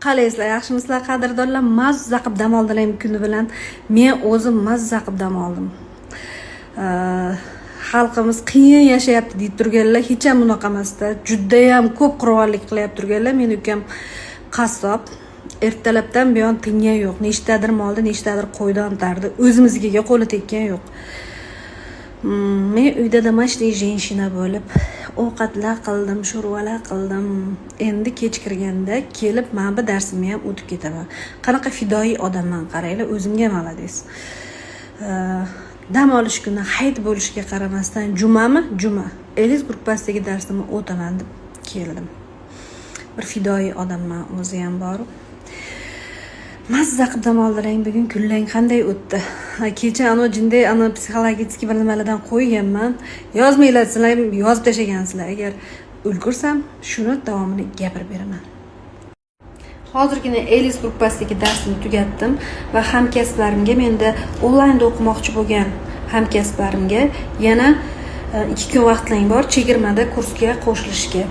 Qalaysizlar, yaxshimisizlar qadrdonlar? Mazza qilib dam oldilar kuni bilan. Men o'zim mazza qilib dam oldim. Xalqimiz qiyin yashayapti deb turganlar hech ham bunaqa emasda. Juda ham ko'p qurollik qilyapti turganlar. Men ukam qassob. Ertalabdan buyon tingan yo'q. Nechtadir molni, nechtadir qo'yni antardi. O'zimizga qo'li tekkan yo'q. Men uyda домашний женщина bo'lib ovqatlar qildim, sho'rvalar qildim. Endi kech kirganda kelib men bu darsimni ham o'tib ketaman. Qanaqa fidoyi odamman, qaranglar, o'zimga malades. Dam olish kuni hayit bo'lishiga qaramasdan juma Elis gruppasidagi darsimni o'taman deb keldim. Bir fidoyi odamman o'zi ham bor. Mazza qilib dam oldiring. Bugun kunlang qanday o'tdi? Kecha jinday psixologik bir nimalardan qo'yganman. Yozmanglar, sizlar ham yozib tashlagansizlar. Agar ulgursam, shuni davomini gapirib beraman. Hozirgina Elis gruppasidagi darsni tugatdim va hamkasblarimga, menda onlaynda o'qimoqchi bo'lgan hamkasblarimga yana 2 kun vaqtlaring bor chegirmada kursga qo'shilishga.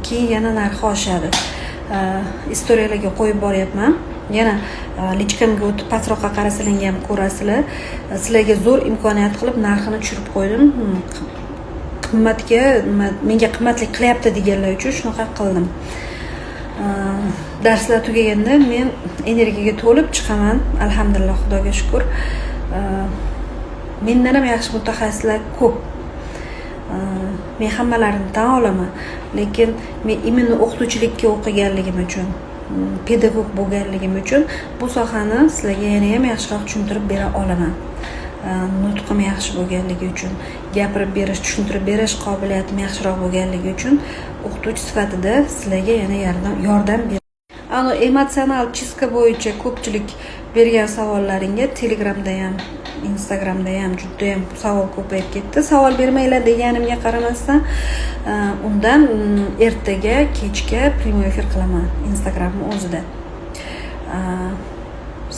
Keyin yana narxi oshadi. Istoriyalarga qo'yib boryapman. Yana lichkamga o'tib pastroqqa qarasalaringiz ham ko'rasizlar. Sizlarga zo'r imkoniyat qilib narxini tushirib qo'ydim. Qimmatga, menga qimmatlik qilyapti deganlar uchun shunaqa qildim. Darslar tugaganda men energiyaga to'lib chiqaman. Alhamdulillah, Xudoga shukr. Mendan ham yaxshi mutaxassislar ko'p. Men hammalarini tan olaman, lekin men imенно o'qituvchilikka o'qiganligim uchun, pedagog bo'lganligim uchun bu sohani sizlarga yana ham yaxshiroq tushuntirib bera olaman. Nutqim yaxshi bo'lganligi uchun, gapirib berish, tushuntirib berish qobiliyatim yaxshiroq bo'lganligi uchun o'qituvchi sifatida sizlarga yana yordam beraman. Emotsional chiska bo'yicha ko'pchilik bergan savollaringga Telegramda ham, Instagramda ham juda ham savol ko'payib ketdi. Savol bermanglar deganimga qaramasdan, undan ertaga kechga prямой efir qilaman Instagramning o'zida.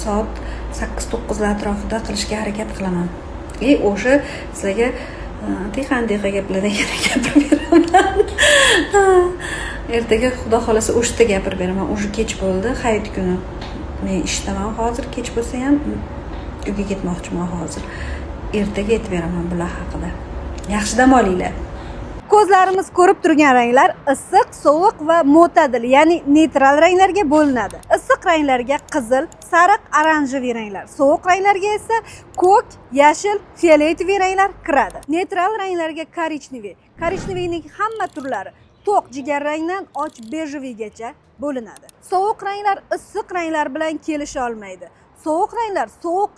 Soat 8-9 atrofida qilishga harakat qilaman. O'sha sizlarga qanday gaplardan gapirib beraman. Ertaga Xudo xolasa o'shda gapirib beraman. O'sha kech bo'ldi, hayit kuni. Men ishdaman hozir, kech bo'lsa ham uyga ketmoqchiman hozir. Ertaga aytib beraman bular haqida. Yaxshi dam olinglar. Ko'zlarimiz ko'rib turgan ranglar issiq, sovuq va mo'tadil, ya'ni neytral ranglarga bo'linadi. Issiq ranglarga qizil, sariq, oranjiviy ranglar, sovuq ranglarga esa ko'k, yashil, fioletoviy ranglar kiradi. Neytral ranglarga korичневый. Korичневийning hamma turlari to'q jigar rangdan och bejeviygacha bo'linadi. Sovuq ranglar issiq ranglar bilan kelisha olmaydi. Sovuq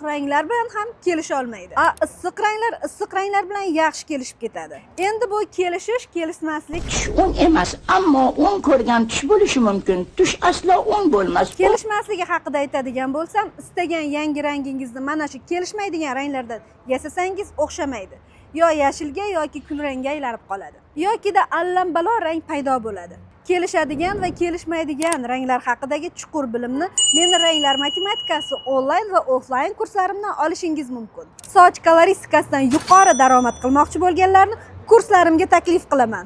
ranglar bilan ham kelisha olmaydi. Issiq ranglar bilan yaxshi kelishib ketadi. Endi bu kelishmaslik o'ng emas, ammo o'ng ko'rgan tush bo'lishi mumkin. Tush aslo o'ng bo'lmas. Kelishmasligi haqida aytadigan bo'lsam, istagan yangi rangingizni mana shu kelishmaydigan ranglardan yasasangiz o'xshamaydi. Yo yashilga yoki kulrangga aylanib qoladi. Yokida allambalo rang paydo bo'ladi. Kelishadigan va kelishmaydigan ranglar haqidagi chuqur bilimni Meni ranglar matematikasi onlayn va offlayn kurslarimdan olishingiz mumkin. Soch koloristikasidan yuqori daromad qilmoqchi bo'lganlarni kurslarimga taklif qilaman.